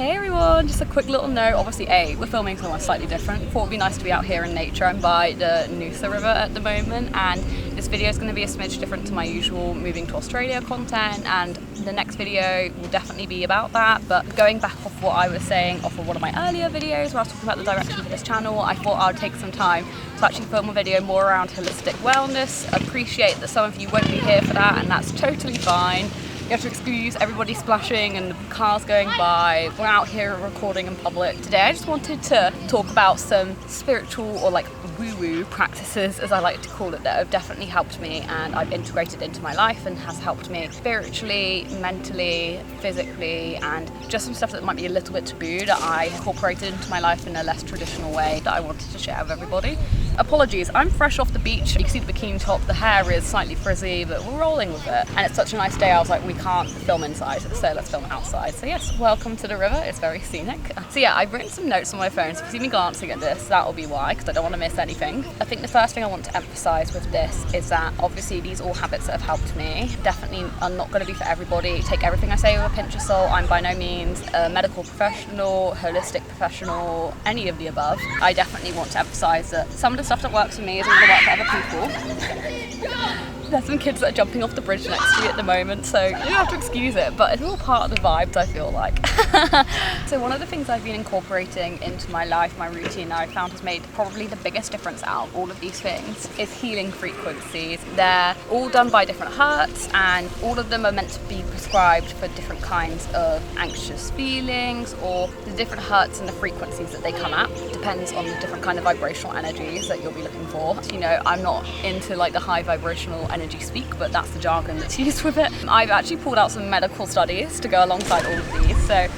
Hey everyone, just a quick little note. Obviously, we're filming somewhere slightly different. Thought it'd be nice to be out here in nature. I'm by the Noosa River at the moment, and this video is going to be a smidge different to my usual moving to Australia content, and the next video will definitely be about that. But going back off what I was saying off of one of my earlier videos where I was talking about the direction for this channel, I thought I would take some time to actually film a video more around holistic wellness. Appreciate that some of you won't be here for that, and that's totally fine. You have to excuse everybody splashing and the cars going by. We're out here recording in public. Today I just wanted to talk about some spiritual or like woo-woo practices, as I like to call it, that have definitely helped me and I've integrated into my life and has helped me spiritually, mentally, physically, and just some stuff that might be a little bit taboo that I incorporated into my life in a less traditional way that I wanted to share with everybody. Apologies, I'm fresh off the beach. You can see the bikini top, the hair is slightly frizzy, but we're rolling with it. And it's such a nice day, I was like, we can't film inside, so let's film outside. So yes, welcome to the river, it's very scenic. So yeah, I've written some notes on my phone, so if you see me glancing at this, that'll be why, because I don't want to miss anything. I think the first thing I want to emphasize with this is that obviously these all habits that have helped me definitely are not going to be for everybody. Take everything I say with a pinch of salt. I'm by no means a medical professional, holistic professional, any of the above. I definitely want to emphasize that some of the stuff that works for me isn't going to work for other people. There's some kids that are jumping off the bridge next to me at the moment, so you have to excuse it, but it's all part of the vibes, I feel like. So one of the things I've been incorporating into my life, my routine, that I found has made probably the biggest difference out of all of these things is healing frequencies. They're all done by different hertz, and all of them are meant to be prescribed for different kinds of anxious feelings, or the different hertz and the frequencies that they come at. Depends on the different kind of vibrational energies that you'll be looking for. You know, I'm not into like the high vibrational energy speak, but that's the jargon that's used with it. I've actually pulled out some medical studies to go alongside all of these. So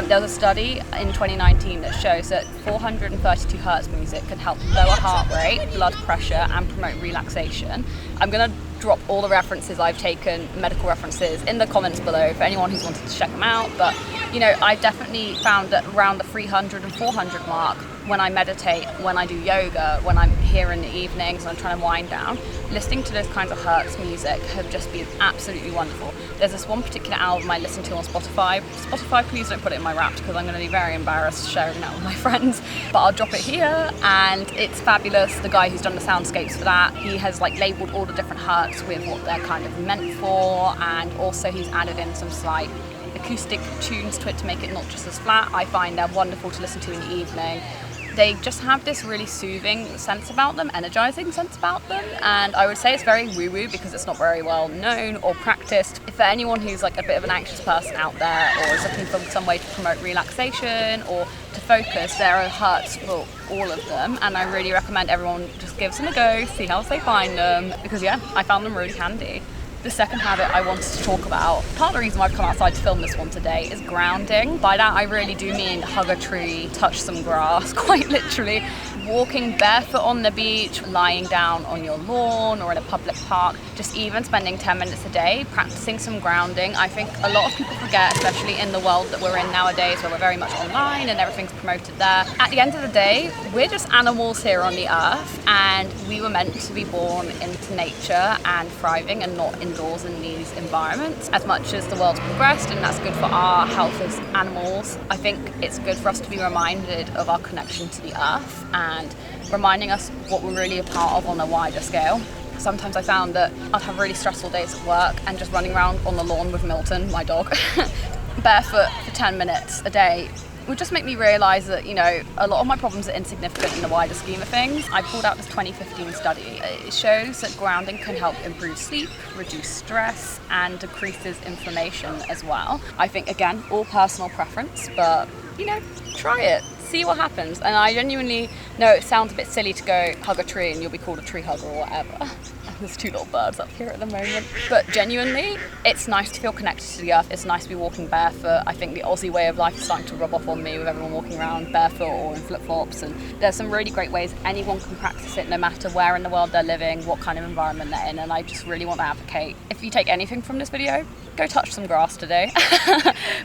there was a study in 2019 that shows that 432 hertz music can help lower heart rate, blood pressure, and promote relaxation. I'm going to drop all the references I've taken, medical references, in the comments below for anyone who's wanted to check them out. But you know, I definitely found that around the 300 and 400 mark, when I meditate, when I do yoga, when I'm here in the evenings and I'm trying to wind down, listening to those kinds of hertz music have just been absolutely wonderful. There's this one particular album I listen to on Spotify. Spotify, please don't put it in my Wrapped, because I'm going to be very embarrassed sharing that with my friends. But I'll drop it here, and it's fabulous. The guy who's done the soundscapes for that, he has like labelled all the different hertz with what they're kind of meant for, and also he's added in some slight acoustic tunes to it to make it not just as flat. I find they're wonderful to listen to in the evening. They just have this really soothing sense about them, energizing sense about them, and I would say it's very woo-woo because it's not very well known or practiced. For anyone who's like a bit of an anxious person out there, or is looking for some way to promote relaxation or to focus, there are hertz for all of them, and I really recommend everyone just gives them a go, see how they find them, because yeah, I found them really handy. The second habit I wanted to talk about, part of the reason why I've come outside to film this one today, is grounding. By that I really do mean hug a tree, touch some grass, quite literally. Walking barefoot on the beach, lying down on your lawn or in a public park, just even spending 10 minutes a day practicing some grounding. I think a lot of people forget, especially in the world that we're in nowadays, where we're very much online and everything's promoted there. At the end of the day, we're just animals here on the earth, and we were meant to be born into nature and thriving and not indoors in these environments. As much as the world's progressed, and that's good for our health as animals, I think it's good for us to be reminded of our connection to the earth and reminding us what we're really a part of on a wider scale. Sometimes I found that I'd have really stressful days at work, and just running around on the lawn with Milton, my dog, barefoot for 10 minutes a day would just make me realise that, you know, a lot of my problems are insignificant in the wider scheme of things. I pulled out this 2015 study. It shows that grounding can help improve sleep, reduce stress, and decreases inflammation as well. I think, again, all personal preference, but, you know, try it. See what happens. And I genuinely know it sounds a bit silly to go hug a tree and you'll be called a tree hugger or whatever. There's two little birds up here at the moment. But genuinely, it's nice to feel connected to the earth. It's nice to be walking barefoot. I think the Aussie way of life is starting to rub off on me with everyone walking around barefoot or in flip-flops. And there's some really great ways anyone can practice it, no matter where in the world they're living, what kind of environment they're in. And I just really want to advocate, if you take anything from this video, go touch some grass today,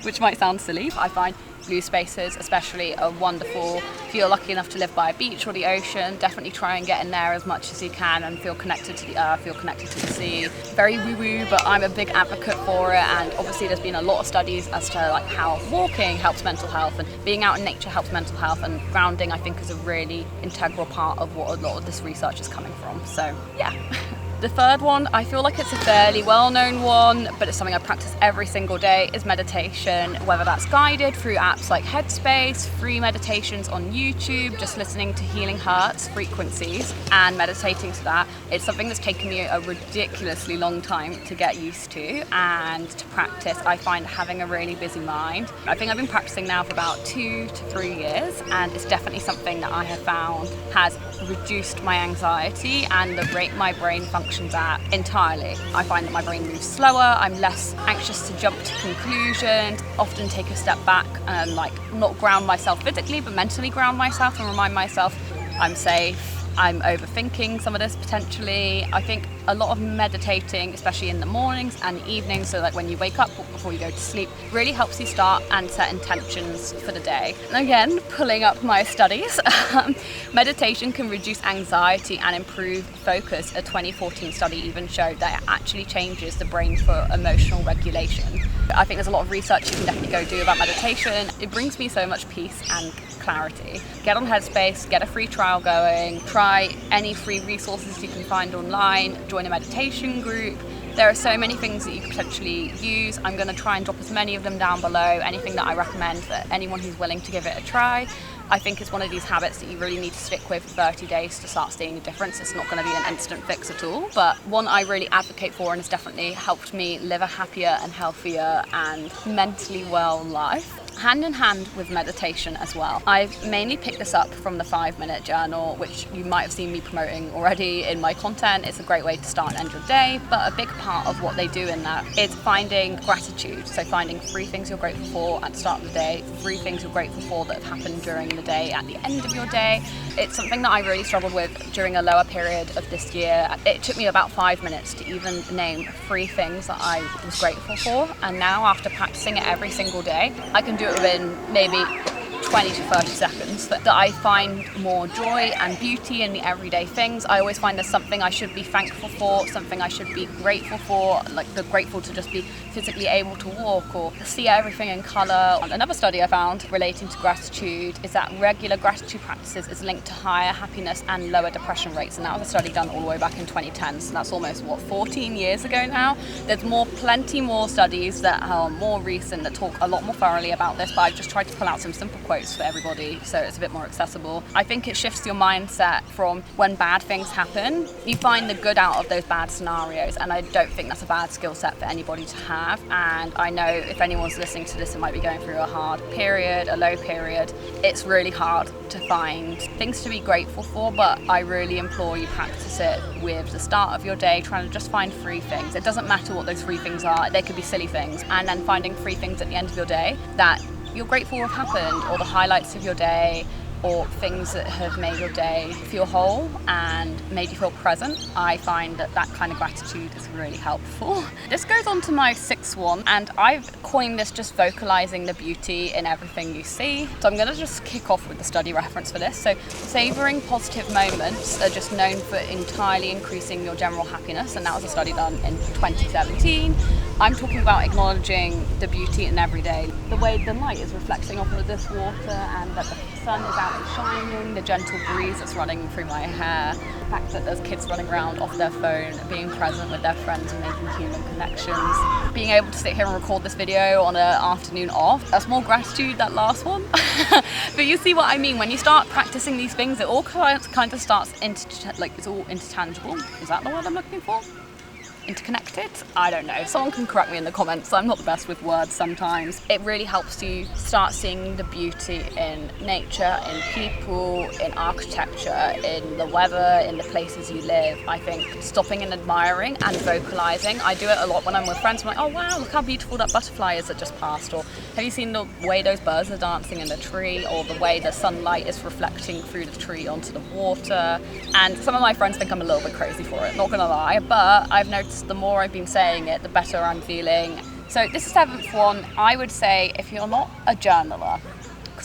which might sound silly, but I find blue spaces especially are wonderful. If you're lucky enough to live by a beach or the ocean, definitely try and get in there as much as you can and feel connected to the earth, feel connected to the sea. Very woo-woo, but I'm a big advocate for it, and obviously there's been a lot of studies as to like how walking helps mental health and being out in nature helps mental health, and grounding I think is a really integral part of what a lot of this research is coming from. So yeah. The third one, I feel like it's a fairly well-known one, but it's something I practice every single day, is meditation, whether that's guided through apps like Headspace, free meditations on YouTube, just listening to Healing Hearts frequencies and meditating to that. It's something that's taken me a ridiculously long time to get used to and to practice. I find having a really busy mind. I think I've been practicing now for about 2 to 3 years, and it's definitely something that I have found has reduced my anxiety and the rate my brain functions at entirely. I find that my brain moves slower, I'm less anxious to jump to conclusions, often take a step back and like not ground myself physically but mentally ground myself and remind myself I'm safe, I'm overthinking some of this potentially. I think a lot of meditating, especially in the mornings and evenings, so like when you wake up before you go to sleep, really helps you start and set intentions for the day. And again, pulling up my studies, meditation can reduce anxiety and improve focus. A 2014 study even showed that it actually changes the brain for emotional regulation. I think there's a lot of research you can definitely go do about meditation. It brings me so much peace and clarity. Get on Headspace, get a free trial going, try any free resources you can find online, join a meditation group. There are so many things that you could potentially use. I'm going to try and drop as many of them down below, anything that I recommend for anyone who's willing to give it a try. I think it's one of these habits that you really need to stick with for 30 days to start seeing a difference. It's not going to be an instant fix at all, but one I really advocate for and has definitely helped me live a happier and healthier and mentally well life. Hand in hand with meditation as well. I've mainly picked this up from the 5-minute journal, which you might have seen me promoting already in my content. It's a great way to start and end your day, but a big part of what they do in that is finding gratitude. So finding 3 things you're grateful for at the start of the day, 3 things you're grateful for that have happened during the day at the end of your day. It's something that I really struggled with during a lower period of this year. It took me about 5 minutes to even name 3 things that I was grateful for, and now after practicing it every single day, I can do it within maybe 20 to 30 seconds, that I find more joy and beauty in the everyday things. I always find there's something I should be thankful for, something I should be grateful for, like grateful to just be physically able to walk or see everything in colour. Another study I found relating to gratitude is that regular gratitude practices is linked to higher happiness and lower depression rates, and that was a study done all the way back in 2010, so that's almost 14 years ago now. There's plenty more studies that are more recent that talk a lot more thoroughly about this, but I've just tried to pull out some simple quotes for everybody so it's a bit more accessible. I think it shifts your mindset from when bad things happen, you find the good out of those bad scenarios, and I don't think that's a bad skill set for anybody to have. And I know if anyone's listening to this and might be going through a hard period, a low period, it's really hard to find things to be grateful for, but I really implore you practice it with the start of your day, trying to just find 3 things. It doesn't matter what those 3 things are, they could be silly things, and then finding 3 things at the end of your day that you're grateful have happened, or the highlights of your day, or things that have made your day feel whole and made you feel present. I find that kind of gratitude is really helpful. This goes on to my 6th one, and I've coined this just vocalizing the beauty in everything you see. So I'm going to just kick off with the study reference for this. So savoring positive moments are just known for entirely increasing your general happiness, and that was a study done in 2017. I'm talking about acknowledging the beauty in every day. The way the light is reflecting off of this water, and that the sun is out and shining, the gentle breeze that's running through my hair, the fact that there's kids running around off their phone, being present with their friends and making human connections. Being able to sit here and record this video on an afternoon off, that's more gratitude, that last one. But you see what I mean, when you start practicing these things, it all kind of starts it's all intertangible. Is that the word I'm looking for? Interconnected? I don't know. Someone can correct me in the comments. I'm not the best with words sometimes. It really helps you start seeing the beauty in nature, in people, in architecture, in the weather, in the places you live. I think stopping and admiring and vocalizing. I do it a lot when I'm with friends. I'm like, oh wow, look how beautiful that butterfly is that just passed. Or have you seen the way those birds are dancing in the tree? Or the way the sunlight is reflecting through the tree onto the water. And some of my friends think I'm a little bit crazy for it, not gonna lie, but I've noticed the more I've been saying it, the better I'm feeling. So this is 7th one. I would say if you're not a journaler,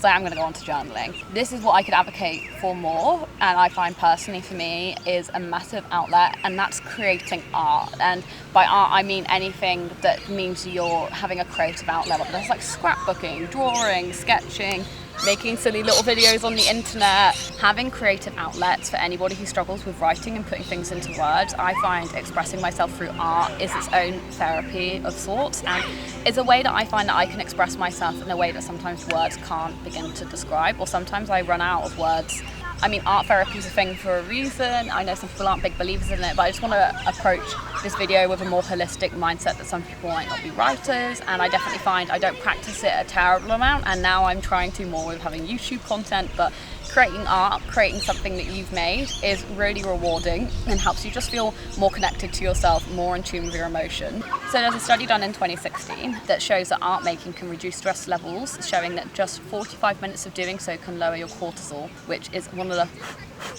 obviously I'm going to go on to journaling. This is what I could advocate for more, and I find personally for me is a massive outlet, and that's creating art. And by art I mean anything that means you're having a creative outlet. That's like scrapbooking, drawing, sketching, making silly little videos on the internet, having creative outlets for anybody who struggles with writing and putting things into words. I find expressing myself through art is its own therapy of sorts, and it's a way that I find that I can express myself in a way that sometimes words can't begin to describe, or sometimes I run out of words. I mean, art therapy is a thing for a reason. I know some people aren't big believers in it, but I just want to approach this video with a more holistic mindset that some people might not be writers, and I definitely find I don't practice it a terrible amount, and now I'm trying to more with having YouTube content, but creating art, creating something that you've made is really rewarding and helps you just feel more connected to yourself, more in tune with your emotion. So there's a study done in 2016 that shows that art making can reduce stress levels, showing that just 45 minutes of doing so can lower your cortisol, which is one of the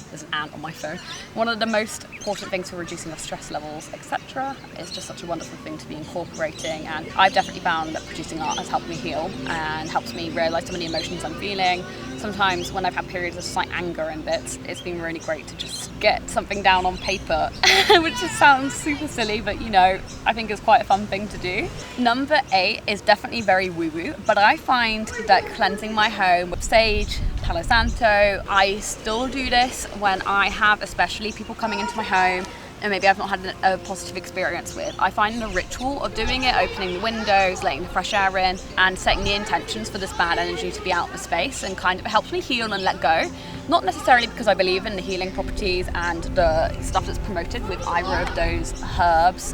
there's an ant on my phone. One of the most important things for reducing your stress levels, etc. It's just such a wonderful thing to be incorporating, and I've definitely found that producing art has helped me heal and helps me realise some of the emotions I'm feeling. Sometimes when I've had periods of slight anger and bits, it's been really great to just get something down on paper, which just sounds super silly, but you know, I think it's quite a fun thing to do. Number 8 is definitely very woo-woo, but I find that cleansing my home with sage, Palo Santo, I still do this when I have especially people coming into my home and maybe I've not had a positive experience with. I find the ritual of doing it, opening the windows, letting the fresh air in, and setting the intentions for this bad energy to be out of the space, and kind of helps me heal and let go. Not necessarily because I believe in the healing properties and the stuff that's promoted with either of those herbs,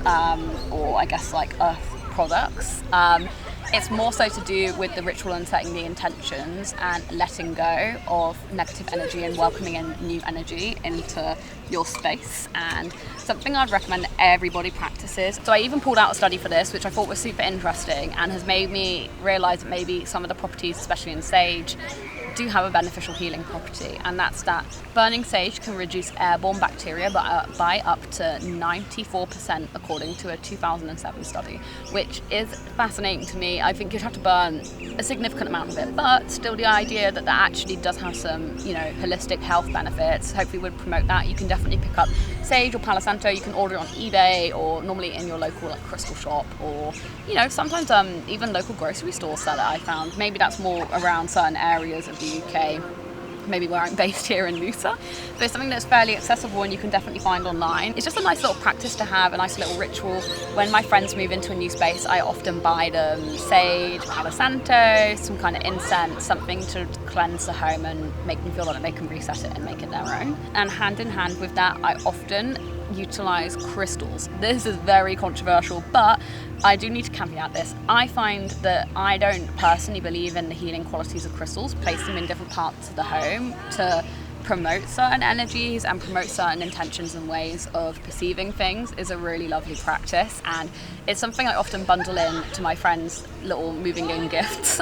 or I guess like earth products. It's more so to do with the ritual and setting the intentions and letting go of negative energy and welcoming in new energy into your space, and something I'd recommend that everybody practices. So I even pulled out a study for this, which I thought was super interesting and has made me realise that maybe some of the properties, especially in sage, do have a beneficial healing property, and that's that burning sage can reduce airborne bacteria by up to 94%, according to a 2007 study, which is fascinating to me. I think you'd have to burn a significant amount of it, but still the idea that that actually does have some, you know, holistic health benefits hopefully would promote that. You can definitely pick up sage or Palo Santo. You can order it on eBay or normally in your local like crystal shop, or you know, sometimes even local grocery stores sell it. I found maybe that's more around certain areas of the UK, maybe where I'm based here in Noosa, but it's something that's fairly accessible and you can definitely find online. It's just a nice little practice to have, a nice little ritual. When my friends move into a new space, I often buy them sage, Palo Santo, some kind of incense, something to cleanse the home and make them feel like they can reset it and make it their own. And hand in hand with that, I often utilize crystals. This is very controversial, but I do need to caveat this. I find that I don't personally believe in the healing qualities of crystals. Place them in different parts of the home to promote certain energies and promote certain intentions and ways of perceiving things is a really lovely practice, and it's something I often bundle in to my friends' little moving in gifts.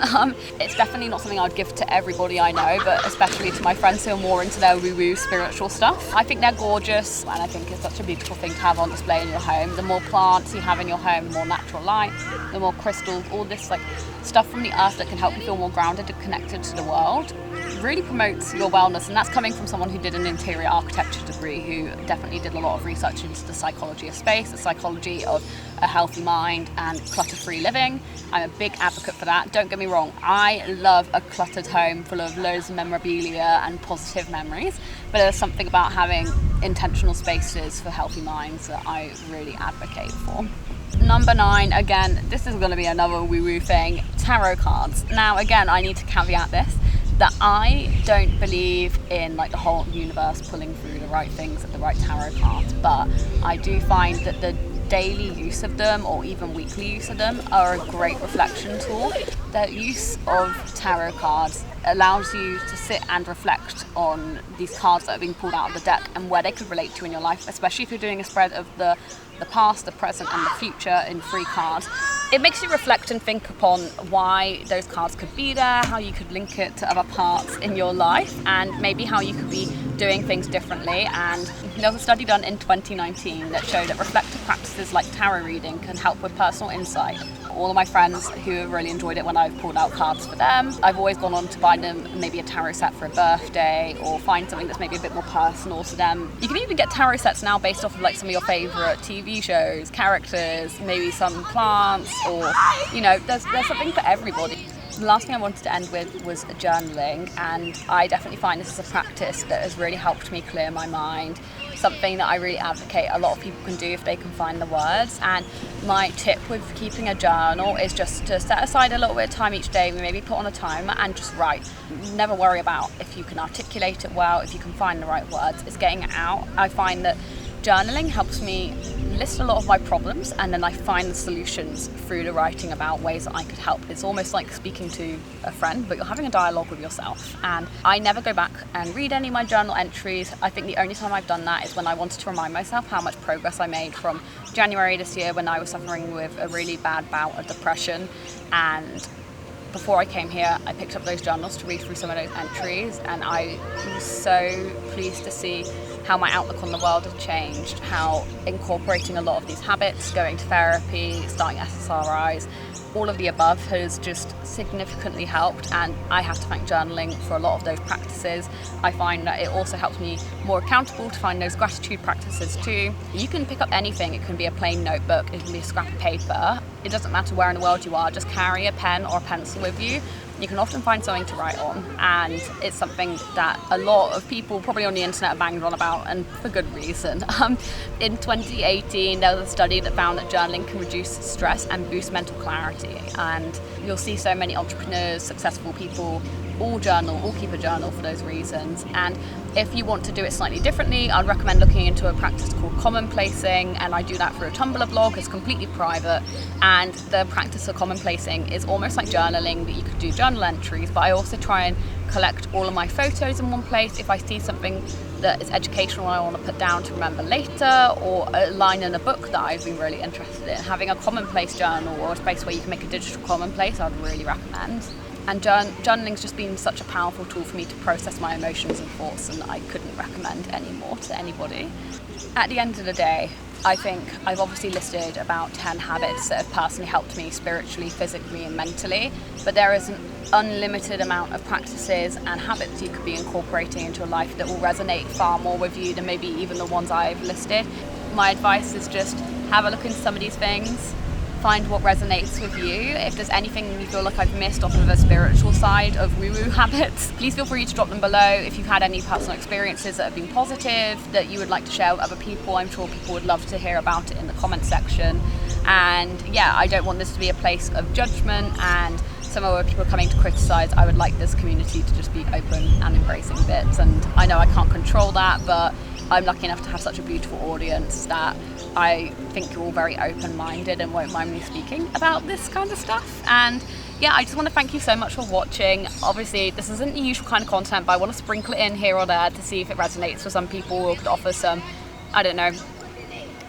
It's definitely not something I'd give to everybody I know, but especially to my friends who are more into their woo-woo spiritual stuff. I think they're gorgeous, and I think it's such a beautiful thing to have on display in your home. The more plants you have in your home, the more natural light, the more crystals, all this like stuff from the earth that can help you feel more grounded and connected to the world, really promotes your wellness. And that's coming from someone who did an interior architecture degree, who definitely did a lot of research into the psychology of space, the psychology of a healthy mind and clutter-free living. I'm a big advocate for that. Don't get me wrong, I love a cluttered home full of loads of memorabilia and positive memories, but there's something about having intentional spaces for healthy minds that I really advocate for. Number 9, again, this is going to be another woo-woo thing, tarot cards. Now again, I need to caveat this, that I don't believe in like the whole universe pulling through the right things at the right tarot cards, but I do find that the daily use of them, or even weekly use of them, are a great reflection tool. The use of tarot cards allows you to sit and reflect on these cards that are being pulled out of the deck and where they could relate to in your life, especially if you're doing a spread of the past, the present and the future in 3 cards. It makes you reflect and think upon why those cards could be there, how you could link it to other parts in your life, and maybe how you could be doing things differently. And there was a study done in 2019 that showed that reflective practices like tarot reading can help with personal insight, All of my friends who have really enjoyed it when I've pulled out cards for them, I've always gone on to buy them maybe a tarot set for a birthday, or find something that's maybe a bit more personal to them. You can even get tarot sets now based off of like some of your favourite TV shows, characters, maybe some plants, or there's something for everybody. The last thing I wanted to end with was journaling, and I definitely find this is a practice that has really helped me clear my mind, something that I really advocate a lot of people can do if they can find the words. And my tip with keeping a journal is just to set aside a little bit of time each day, maybe put on a timer and just write. Never worry about if you can articulate it well, if you can find the right words. It's getting it out. I find that journaling helps me list a lot of my problems, and then I find the solutions through the writing about ways that I could help. It's almost like speaking to a friend, but you're having a dialogue with yourself. And I never go back and read any of my journal entries. I think the only time I've done that is when I wanted to remind myself how much progress I made from January this year, when I was suffering with a really bad bout of depression. And before I came here, I picked up those journals to read through some of those entries, and I was so pleased to see how my outlook on the world had changed, how incorporating a lot of these habits, going to therapy, starting SSRIs, all of the above has just significantly helped, and I have to thank journaling for a lot of those practices. I find that it also helps me more accountable to find those gratitude practices too. You can pick up anything. It can be a plain notebook, it can be a scrap of paper. It doesn't matter where in the world you are, just carry a pen or a pencil with you. You can often find something to write on, and it's something that a lot of people probably on the internet are banging on about, and for good reason. In 2018, there was a study that found that journaling can reduce stress and boost mental clarity, and you'll see so many entrepreneurs, successful people, all keep a journal for those reasons. And if you want to do it slightly differently, I'd recommend looking into a practice called commonplacing, and I do that through a Tumblr blog. It's completely private, and the practice of commonplacing is almost like journaling, but you could do journal entries, but I also try and collect all of my photos in one place. If I see something that is educational I want to put down to remember later, or a line in a book that I've been really interested in, having a commonplace journal or a space where you can make a digital commonplace, I'd really recommend. And journaling's just been such a powerful tool for me to process my emotions and thoughts, and I couldn't recommend any more to anybody. At the end of the day, I think I've obviously listed about 10 habits that have personally helped me spiritually, physically and mentally, but there is an unlimited amount of practices and habits you could be incorporating into your life that will resonate far more with you than maybe even the ones I've listed. My advice is just have a look into some of these things, find what resonates with you. If there's anything you feel like I've missed off of the spiritual side of woo-woo habits, please feel free to drop them below. If you've had any personal experiences that have been positive that you would like to share with other people, I'm sure people would love to hear about it in the comment section. And yeah, I don't want this to be a place of judgment and somewhere where people are coming to criticize. I would like this community to just be open and embracing bits, and I know I can't control that, but I'm lucky enough to have such a beautiful audience that I think you're all very open-minded and won't mind me speaking about this kind of stuff. And yeah, I just want to thank you so much for watching. Obviously, this isn't the usual kind of content, but I want to sprinkle it in here or there to see if it resonates for some people, or could offer some, I don't know,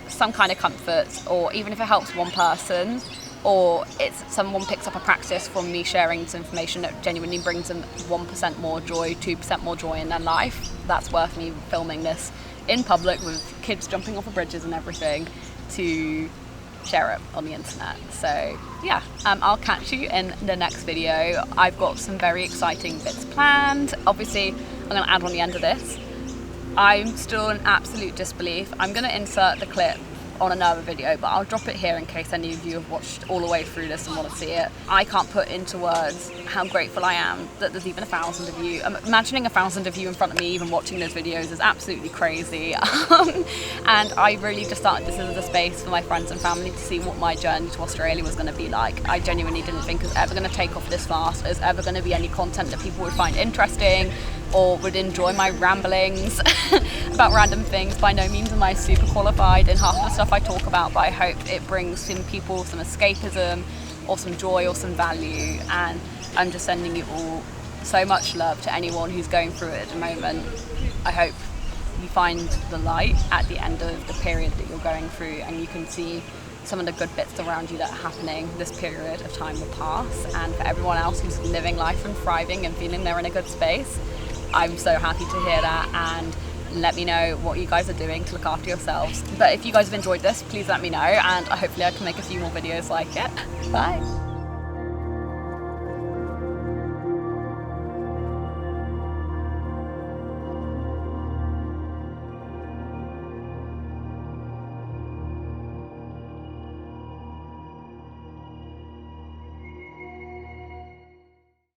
some kind of comfort, or even if it helps one person, or it's someone picks up a practice from me sharing this information that genuinely brings them 1% more joy, 2% more joy in their life. That's worth me filming this in public with kids jumping off of bridges and everything to share it on the internet. So yeah, I'll catch you in the next video. I've got some very exciting bits planned. Obviously, I'm going to add on the end of this, I'm still in absolute disbelief. I'm going to insert the clip on another video, but I'll drop it here in case any of you have watched all the way through this and want to see it. I can't put into words how grateful I am that there's even 1,000 of you. Imagining 1,000 of you in front of me even watching those videos is absolutely crazy. And I really just started this as a space for my friends and family to see what my journey to Australia was going to be like. I genuinely didn't think it was ever going to take off this fast. There's ever going to be any content that people would find interesting or would enjoy my ramblings about random things. By no means am I super qualified in half the stuff I talk about, but I hope it brings some people some escapism or some joy or some value. And I'm just sending you all so much love to anyone who's going through it at the moment. I hope you find the light at the end of the period that you're going through, and you can see some of the good bits around you that are happening. This period of time will pass, and for everyone else who's living life and thriving and feeling they're in a good space, I'm so happy to hear that. And Let me know what you guys are doing to look after yourselves. But if you guys have enjoyed this, please let me know, and hopefully I can make a few more videos like it. Bye.